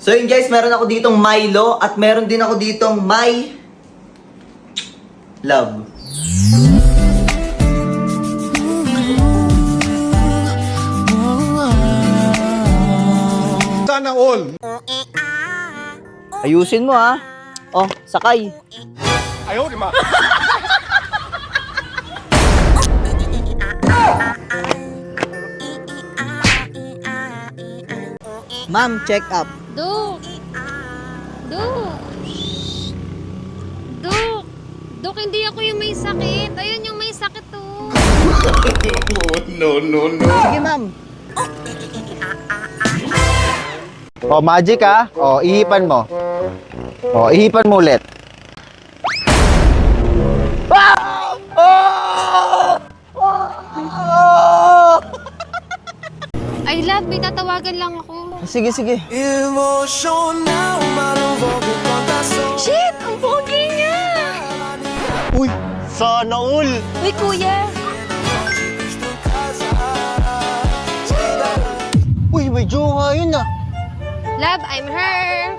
So yun guys, meron ako ditong Milo at meron din ako ditong My Love. Sana all. Ayusin mo ha. Oh, sakay. Ayaw, di ma. Ma'am, check up. Duk! Duk! Duk! Duk, hindi ako yung may sakit. Ayun yung may sakit to. No. Sige ma'am. Oh, magic ah. Oh, ihipan mo. Oh, ihipan mo ulit. Ay, love, may tatawagan lang ako. Sige, sige. Shit! Ang pogi niya! Uy, sana all. Uy, kuya! Uy, may jowa yun ah. Love, I'm her!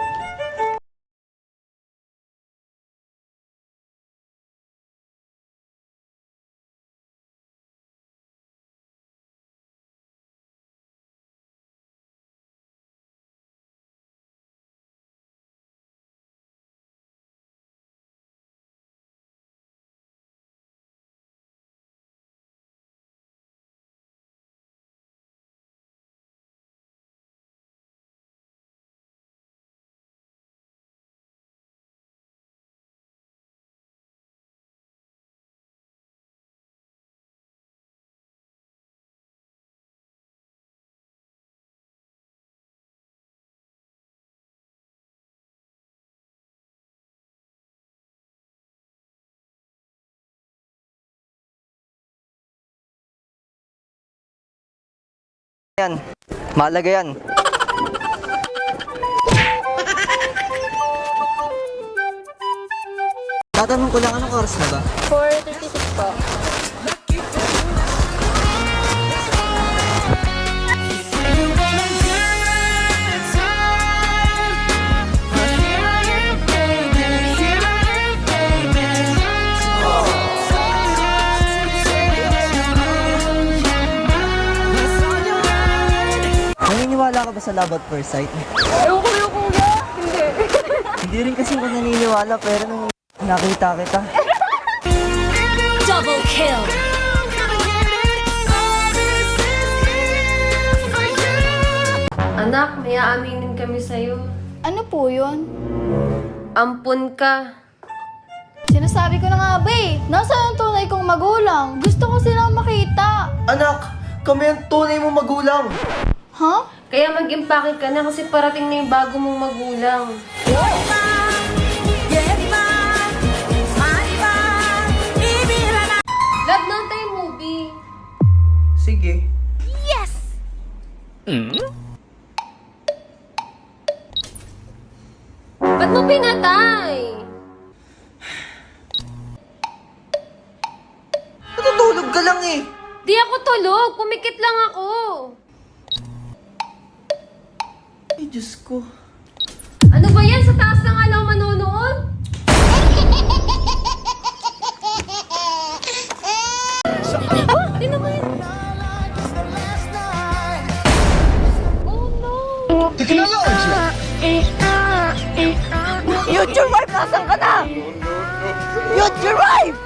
Yan. Mahalaga yan. Tatanong ko lang, anong oras na ba? 4:36 po. Naniniwala ka ba sa love at first sight? Ewan ko yung kuya! Hindi. Hindi rin kasi ako naniniwala pero nung nakita kita. Double kill! Anak, may aaminin kami sa'yo. Ano po yun? Ampun ka. Sinasabi ko na nga ba eh. Nasaan ang tunay kong magulang? Gusto ko silang makita. Anak, kami ang tunay mong magulang. Huh? Kaya mag-impake ka na kasi parating na yung bago mong magulang. Love, noon tayo movie. Sige. Ba't mo pinatay? Natutulog ka lang eh. Di ako tulog. Pumikit lang ako. Ay, Diyos ko. Ano ba yan? Sa taas na nga lang manonood? Oh, di naman yun. Oh no. Future wife, nasan ka na? Future wife!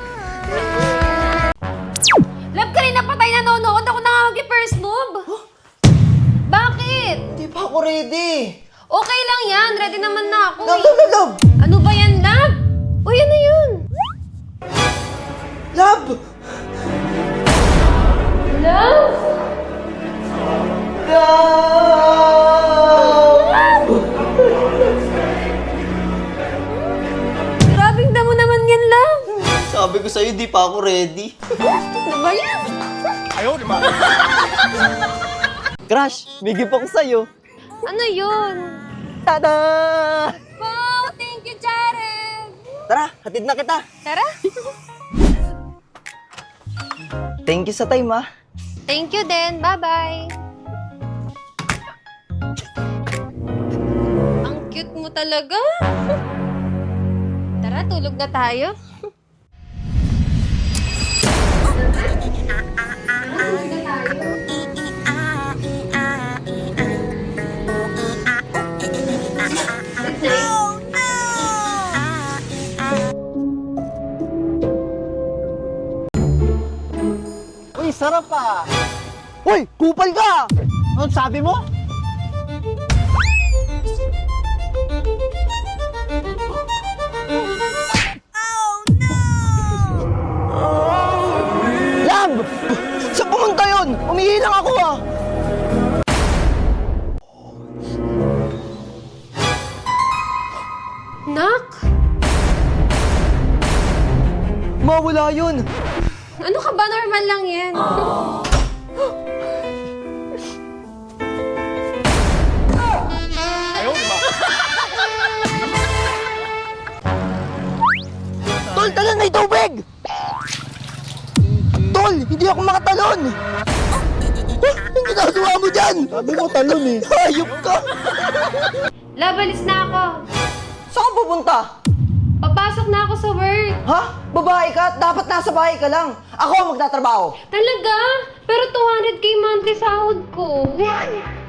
Love, kanina pa tayo nanonood. Ako na nga mag-first move. Bakit? Hindi pa ako ready. Okay lang yan. Ready naman na ako. Love, love, love, love! Ano ba yan, love? Uy, ano yun? Love! Love? Grabing damo naman yan, love. Sabi ko sa'yo, di pa ako ready. Ano ba yan? Ayaw, di ma. Crush, may gift ako sa'yo. Ano yun? Tada! Wow, thank you, Jared. Tara, hatid na kita. Tara. Thank you sa time, ah. Thank you din. Bye-bye. Ang talaga. Tara, tulog na tayo. Uy, sarap ah! Uy, kupal ka! Ano sabi mo? Lab! Saan pumunta yun? Umihi lang ako ah! Nak, Mawala yun. ano ka ba? Normal lang yan. Tol, talan may tubig! Tol, hindi ako makatalon! Ang ginagawa mo dyan? Sabi mo talon eh. Hayop ka! Love, alis na ako. Saan ka pupunta? Papasok na ako sa work. Ha? Babae ka? Dapat nasa bahay ka lang. Ako ang magtatrabaho. Talaga? Pero 200k monthly sahod ko. Lab!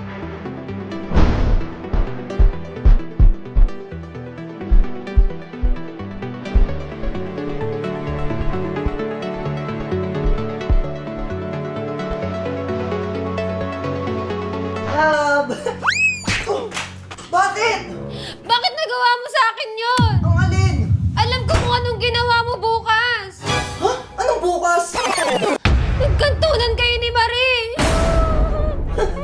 Bakit? Bakit nagawa mo sa akin yun? Ang alin? Alam ko kung anong ginawa mo bukas. Ha? Anong bukas? Nagkantunan kayo ni Marie.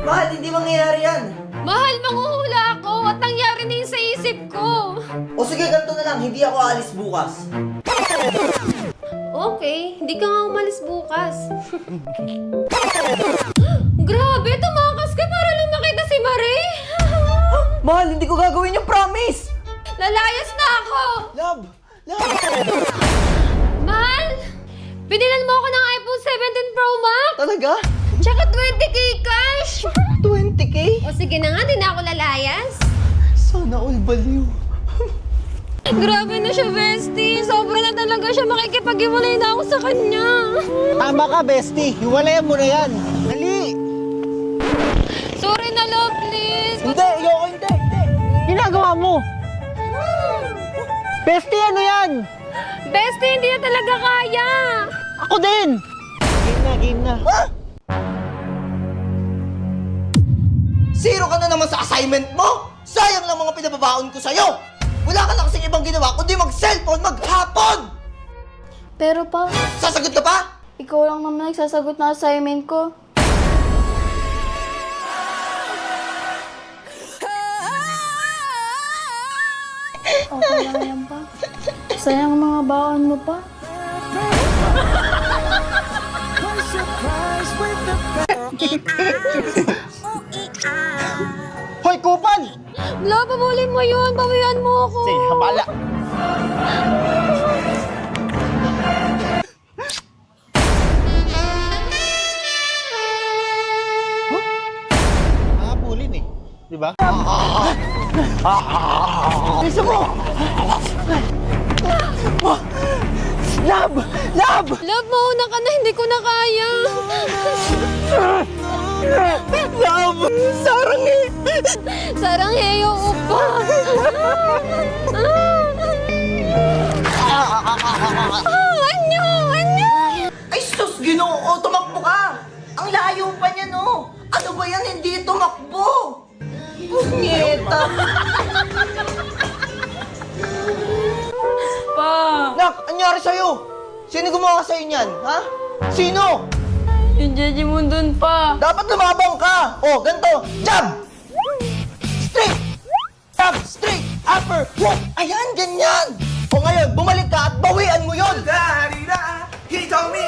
Mahal, hindi mangyayari yan. Mahal, manghuhula ako at nangyari na yun sa isip ko. O sige, ganito na lang. Hindi ako alis bukas. Okay, hindi ka nga umalis bukas. Grabe, tumakas ka para lang makita si Marie. Mahal, hindi ko gagawin yung promise. Lalayas na ako. Lab! Lab! Mahal, pinilan mo ako ng iPhone 17 Pro Max. Talaga? Tsaka 20k cash. 20k? O sige na nga, di na ako lalayas. Sana all baliw. Grabe na siya, bestie. Sobra na talaga siya. Makikipag-iwalay na ako sa kanya. Tama ka, bestie. Hiwalayan mo na yan. Dali! Sorry na, love, please. Hindi, ayoko hindi. Ginagawa mo! Bestie, ano yan? Bestie, hindi na talaga kaya. Ako din! Game na. Zero ka na naman sa assignment mo! Sayang lang mga pinababaon ko sa'yo! Wala ka na kasing ibang ginawa kundi mag-cellphone maghapon! Pero pa, Sasagot ka pa? ikaw lang naman nagsasagot na assignment ko. Okay lang yan pa. Sayang ang mga baon mo pa. Hoy, kupal! Love, pabulin mo yun. Bawian mo ako. Sige, habala. Nakapulin eh. Di ba? Bisa mo! Lab! Lab! Love, mauna ka na. Hindi ko na kaya. Lab! Sarang eh! Sarang heyo upa. Anyo! Anyo! Ay sus, Ginoo! Tumakbo ka! Ang layo pa niya, no? Ano ba yan? Hindi tumakbo! Punyeta! Pa! Nak, anyari sa'yo? Sino gumawa sa'yo niyan, ha? Sino? Yung Jeji mo dun pa. Dapat lumabang ka! O, ganito! Jab! Straight! Jab! Straight! Upper! Hook! Ayan, ganyan! O ngayon, bumalik ka at bawian mo yun! He told me,